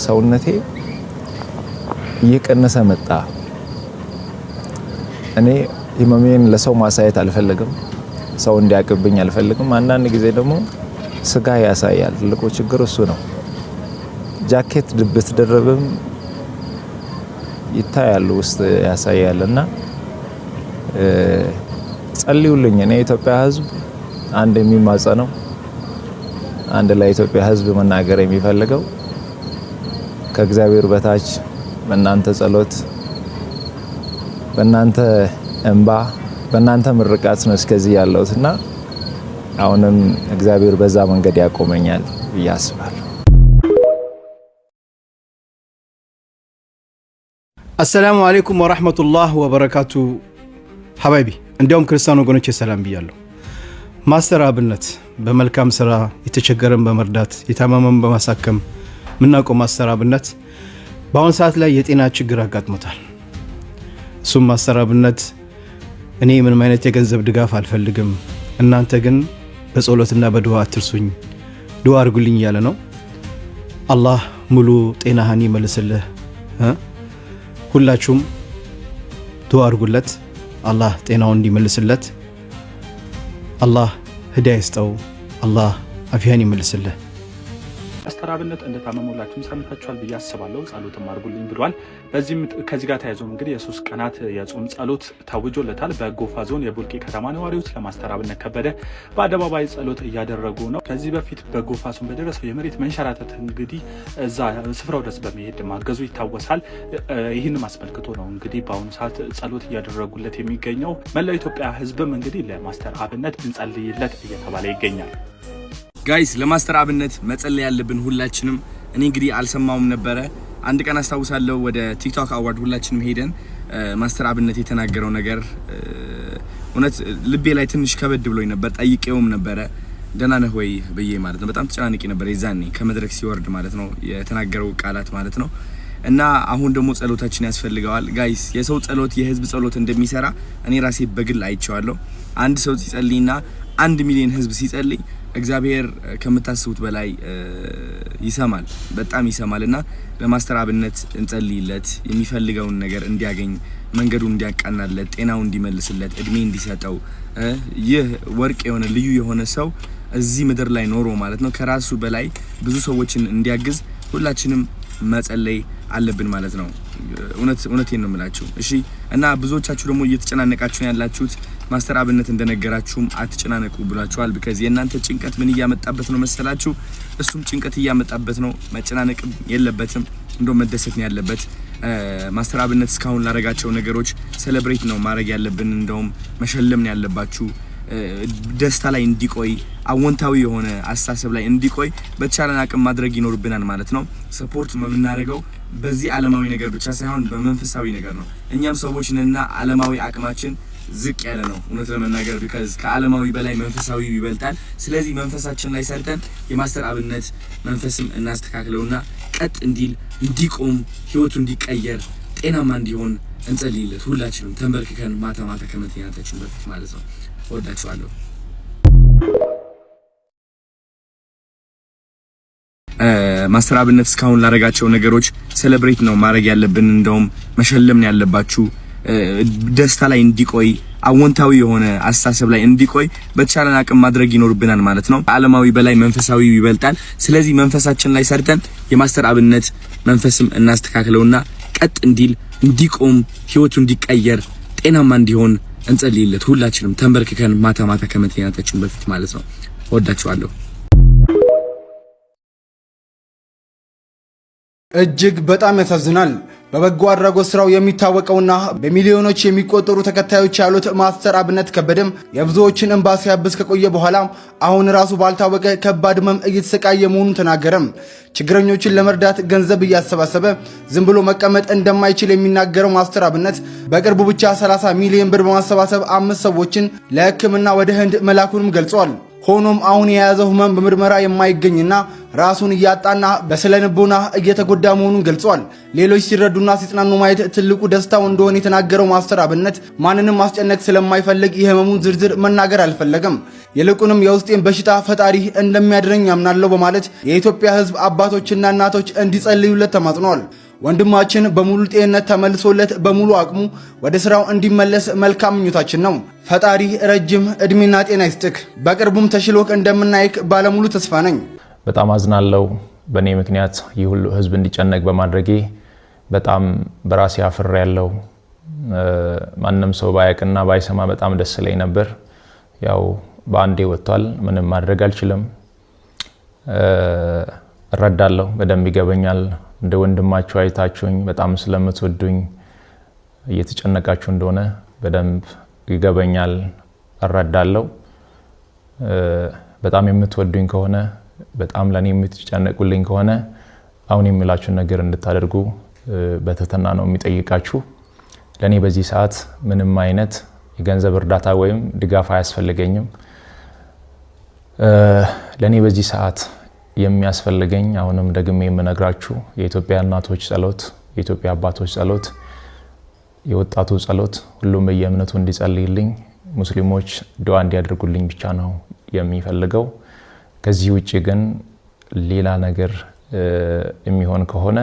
ሰውነቴ እየቀነሰ መጣ። እኔ ህመሜን ለሰው ማሳየት አልፈልግም፣ ሰው እንዲያቅብኝ አልፈልግም። አንዳንድ ጊዜ ደግሞ ስጋ ያሳያል። ትልቁ ችግር እሱ ነው። ጃኬት ብትደረብም ይታያል፣ ውስጥ ያሳያልና ጸልዩልኝ። እኔ ኢትዮጵያ ህዝብ አንድ የሚማጸነው አንድ ለኢትዮጵያ ህዝብ መናገር የሚፈልገው ከእግዚአብሔር በታች በእናንተ ጸሎት፣ በእናንተ እንባ፣ በእናንተ ምርቃት ነው እስከዚህ ያለሁትና አሁንም እግዚአብሔር በዛ መንገድ ያቆመኛል ብዬ አስባለሁ። አሰላሙ አለይኩም ወራህመቱላህ ወበረካቱ። ሐባይቢ እንዲያውም ክርስቲያን ወገኖቼ ሰላም ብያለሁ። ማስተር አብነት በመልካም ስራ የተቸገረን በመርዳት የታመመን በማሳከም ምናውቀው ማስተር አብነት በአሁን ሰዓት ላይ የጤና ችግር አጋጥሞታል። እሱም ማስተር አብነት እኔ ምንም አይነት የገንዘብ ድጋፍ አልፈልግም፣ እናንተ ግን በጸሎትና በዱዓ አትርሱኝ፣ ዱዓ አድርጉልኝ እያለ ነው። አላህ ሙሉ ጤናህን ይመልስልህ። ሁላችሁም ዱዓ አድርጉለት፣ አላህ ጤናውን እንዲመልስለት፣ አላህ ህዳያ ይስጠው፣ አላህ አፊያን ይመልስልህ። ማስተር አብነት እንደታመሙላችሁም ሰምታችኋል ብዬ አስባለሁ። ጸሎትም አድርጉልኝ ብሏል። በዚህም ከዚህ ጋር ተያይዞ እንግዲህ የ3 ቀናት የጾም ጸሎት ታውጆለታል። በጎፋ ዞን የቡልቂ ከተማ ነዋሪዎች ለማስተር አብነት ከበደ በአደባባይ ጸሎት እያደረጉ ነው። ከዚህ በፊት በጎፋ ዞን በደረሰው የመሬት መንሸራተት እንግዲህ እዛ ስፍራው ድረስ በመሄድ ማገዙ ይታወሳል። ይህንም አስመልክቶ ነው እንግዲህ በአሁኑ ሰዓት ጸሎት እያደረጉለት የሚገኘው። መላው ኢትዮጵያ ህዝብም እንግዲህ ለማስተር አብነት እንጸልይለት እየተባለ ይገኛል። ጋይስ ለማስተር አብነት መጸለይ ያለብን ሁላችንም። እኔ እንግዲህ አልሰማውም ነበረ። አንድ ቀን አስታውሳለሁ ወደ ቲክቶክ አዋርድ ሁላችንም ሄደን ማስተር አብነት የተናገረው ነገር እውነት ልቤ ላይ ትንሽ ከበድ ብሎኝ ነበር። ጠይቄውም ነበረ ደህና ነህ ወይ ብዬ ማለት ነው። በጣም ተጨናንቄ ነበር የዛኔ ከመድረክ ሲወርድ ማለት ነው የተናገረው ቃላት ማለት ነው። እና አሁን ደግሞ ጸሎታችን ያስፈልገዋል ጋይስ። የሰው ጸሎት የህዝብ ጸሎት እንደሚሰራ እኔ ራሴ በግል አይቼዋለሁ። አንድ ሰው ሲጸልይና 1 ሚሊዮን ህዝብ ሲጸልይ እግዚአብሔር ከምታስቡት በላይ ይሰማል፣ በጣም ይሰማልና ለማስተር አብነት እንጸልይለት፣ የሚፈልገውን ነገር እንዲያገኝ፣ መንገዱን እንዲያቃናለት፣ ጤናውን እንዲመልስለት፣ እድሜ እንዲሰጠው። ይህ ወርቅ የሆነ ልዩ የሆነ ሰው እዚህ ምድር ላይ ኖሮ ማለት ነው ከራሱ በላይ ብዙ ሰዎችን እንዲያግዝ ሁላችንም መጸለይ አለብን ማለት ነው። እውነቴን ነው የምላችሁ። እሺ። እና ብዙዎቻችሁ ደግሞ እየተጨናነቃችሁ ያላችሁት ማስተር አብነት እንደነገራችሁም አትጨናነቁ ብላችኋል። because የእናንተ ጭንቀት ምን እያመጣበት ነው መሰላችሁ? እሱም ጭንቀት እያመጣበት ነው። መጨናነቅ የለበትም፣ እንደው መደሰት ነው ያለበት። ማስተር አብነት እስካሁን ላረጋቸው ነገሮች ሴሌብሬት ነው ማድረግ ያለብን፣ እንደውም መሸለም ነው ያለባችሁ። ደስታ ላይ እንዲቆይ አወንታዊ የሆነ አስተሳሰብ ላይ እንዲቆይ በተቻለን አቅም ማድረግ ይኖርብናል ማለት ነው። ሰፖርት የምናደርገው በዚህ ዓለማዊ ነገር ብቻ ሳይሆን በመንፈሳዊ ነገር ነው። እኛም ሰዎች ነንና ዓለማዊ አቅማችን ዝቅ ያለ ነው እውነት ለመናገር because ከዓለማዊ በላይ መንፈሳዊ ይበልጣል። ስለዚህ መንፈሳችን ላይ ሰርተን የማስተር አብነት መንፈስም እናስተካክለውና ቀጥ እንዲል እንዲቆም ህይወቱ እንዲቀየር ጤናማ እንዲሆን እንጸልይለት ሁላችንም ተንበርክከን ማታ ማታ ከመተኛታችን በፊት ማለት ነው። ወዳችኋለሁ። ማስተር አብነት እስካሁን ላረጋቸው ነገሮች ሴሌብሬት ነው ማድረግ ያለብን፣ እንደውም መሸለም ነው ያለባችሁ። ደስታ ላይ እንዲቆይ አወንታዊ የሆነ አስተሳሰብ ላይ እንዲቆይ በተቻለን አቅም ማድረግ ይኖርብናል ማለት ነው። ዓለማዊ በላይ መንፈሳዊ ይበልጣል። ስለዚህ መንፈሳችን ላይ ሰርተን የማስተር አብነት መንፈስም እናስተካክለውና ቀጥ እንዲል እንዲቆም ህይወቱ እንዲቀየር ጤናማ እንዲሆን እንጸልይለት ሁላችንም ተንበርክከን ማታ ማታ ከመተኛታችን በፊት ማለት ነው። ወዳችኋለሁ። እጅግ በጣም ያሳዝናል። በበጎ አድራጎት ስራው የሚታወቀውና በሚሊዮኖች የሚቆጠሩ ተከታዮች ያሉት ማስተር አብነት ከበደም የብዙዎችን እንባ ሲያብስ ከቆየ በኋላ አሁን ራሱ ባልታወቀ ከባድ ህመም እየተሰቃየ መሆኑን ተናገረም። ችግረኞችን ለመርዳት ገንዘብ እያሰባሰበ ዝም ብሎ መቀመጥ እንደማይችል የሚናገረው ማስተር አብነት በቅርቡ ብቻ 30 ሚሊዮን ብር በማሰባሰብ 5 ሰዎችን ለሕክምና ወደ ህንድ መላኩንም ገልጿል። ሆኖም አሁን የያዘው ህመም በምርመራ የማይገኝና ራሱን እያጣና በስለንቦና እየተጎዳ መሆኑን ገልጿል። ሌሎች ሲረዱና ሲጽናኑ ማየት ትልቁ ደስታው እንደሆነ የተናገረው ማስተር አብነት ማንንም ማስጨነቅ ስለማይፈልግ የህመሙን ዝርዝር መናገር አልፈለገም። ይልቁንም የውስጤን በሽታ ፈጣሪ እንደሚያድነኝ ያምናለሁ በማለት የኢትዮጵያ ህዝብ አባቶችና እናቶች እንዲጸልዩለት ተማጽኗል። ወንድማችን በሙሉ ጤንነት ተመልሶለት በሙሉ አቅሙ ወደ ስራው እንዲመለስ መልካም ምኞታችን ነው። ፈጣሪ ረጅም እድሜና ጤና ይስጥክ። በቅርቡም ተሽሎክ እንደምናይክ ባለሙሉ ተስፋ ነኝ። በጣም አዝናለሁ። በእኔ ምክንያት ይህ ሁሉ ህዝብ እንዲጨነቅ በማድረጌ በጣም በራሴ አፍሬያለሁ። ማንም ሰው ባያቅና ባይሰማ በጣም ደስ ይለኝ ነበር። ያው በአንዴ ወጥቷል። ምንም ማድረግ አልችልም። እረዳለሁ፣ በደንብ ይገበኛል። እንደ ወንድማችሁ አይታችሁኝ በጣም ስለምትወዱኝ እየተጨነቃችሁ እንደሆነ በደንብ ይገበኛል፣ እረዳለሁ። በጣም የምትወዱኝ ከሆነ በጣም ለኔ የምትጨነቁልኝ ከሆነ አሁን የሚላችሁ ነገር እንድታደርጉ በትህትና ነው የሚጠይቃችሁ። ለኔ በዚህ ሰዓት ምንም አይነት የገንዘብ እርዳታ ወይም ድጋፍ አያስፈልገኝም። ለኔ በዚህ ሰዓት የሚያስፈልገኝ አሁንም ደግሜ የምነግራችሁ የኢትዮጵያ እናቶች ጸሎት፣ የኢትዮጵያ አባቶች ጸሎት፣ የወጣቱ ጸሎት፣ ሁሉም በየእምነቱ እንዲጸልይልኝ፣ ሙስሊሞች ዱዓ እንዲያደርጉልኝ ብቻ ነው የሚፈልገው። ከዚህ ውጪ ግን ሌላ ነገር የሚሆን ከሆነ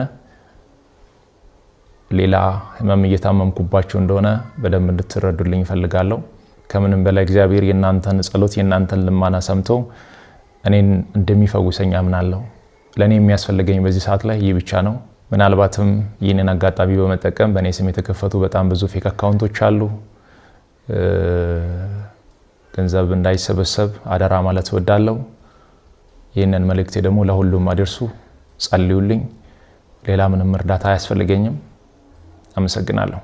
ሌላ ህመም እየታመምኩባችሁ እንደሆነ በደንብ እንድትረዱልኝ እፈልጋለሁ። ከምንም በላይ እግዚአብሔር የናንተን ጸሎት የናንተን ልማና ሰምቶ እኔን እንደሚፈውሰኝ አምናለሁ። ለኔ የሚያስፈልገኝ በዚህ ሰዓት ላይ ይህ ብቻ ነው። ምናልባትም ይህንን አጋጣሚ በመጠቀም በእኔ ስም የተከፈቱ በጣም ብዙ ፌክ አካውንቶች አሉ። ገንዘብ እንዳይሰበሰብ አደራ ማለት እወዳለሁ። ይህንን መልእክቴ ደግሞ ለሁሉም አድርሱ፣ ጸልዩልኝ። ሌላ ምንም እርዳታ አያስፈልገኝም። አመሰግናለሁ።